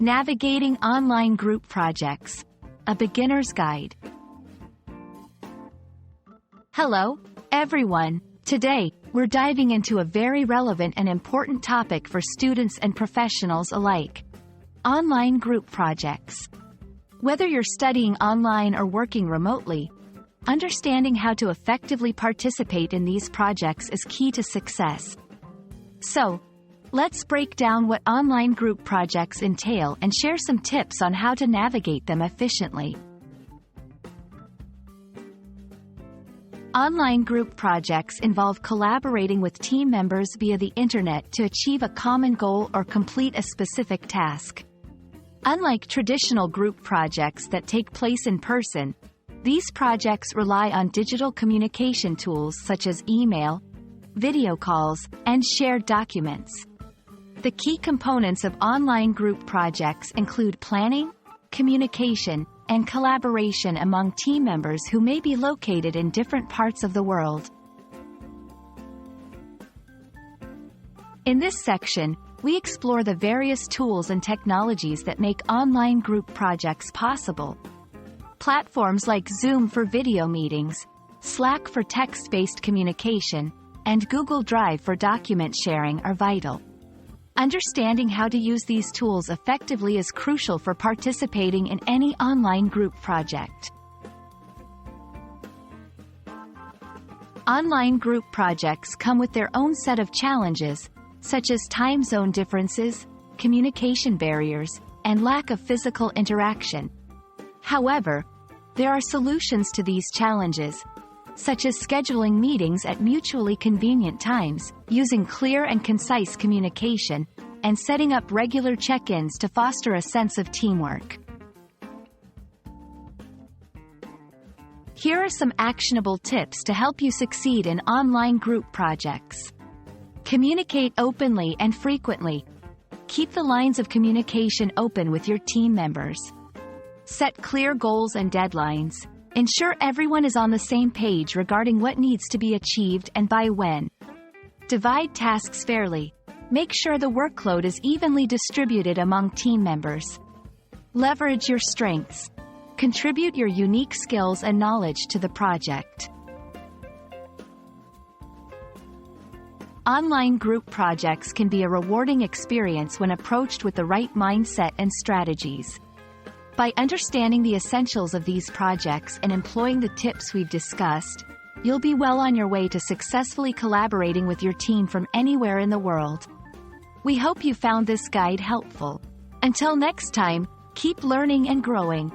Navigating Online Group Projects, a Beginner's Guide. Hello, everyone. Today, we're diving into a very relevant and important topic for students and professionals alike: online group projects. Whether you're studying online or working remotely, understanding how to effectively participate in these projects is key to success. So, let's break down what online group projects entail and share some tips on how to navigate them efficiently. Online group projects involve collaborating with team members via the internet to achieve a common goal or complete a specific task. Unlike traditional group projects that take place in person, these projects rely on digital communication tools such as email, video calls, and shared documents. The key components of online group projects include planning, communication, and collaboration among team members who may be located in different parts of the world. In this section, we explore the various tools and technologies that make online group projects possible. Platforms like Zoom for video meetings, Slack for text-based communication, and Google Drive for document sharing are vital. Understanding how to use these tools effectively is crucial for participating in any online group project. Online group projects come with their own set of challenges, such as time zone differences, communication barriers, and lack of physical interaction. However, there are solutions to these challenges, such as scheduling meetings at mutually convenient times, using clear and concise communication, and setting up regular check-ins to foster a sense of teamwork. Here are some actionable tips to help you succeed in online group projects. Communicate openly and frequently. Keep the lines of communication open with your team members. Set clear goals and deadlines. Ensure everyone is on the same page regarding what needs to be achieved and by when. Divide tasks fairly. Make sure the workload is evenly distributed among team members. Leverage your strengths. Contribute your unique skills and knowledge to the project. Online group projects can be a rewarding experience when approached with the right mindset and strategies. By understanding the essentials of these projects and employing the tips we've discussed, you'll be well on your way to successfully collaborating with your team from anywhere in the world. We hope you found this guide helpful. Until next time, keep learning and growing.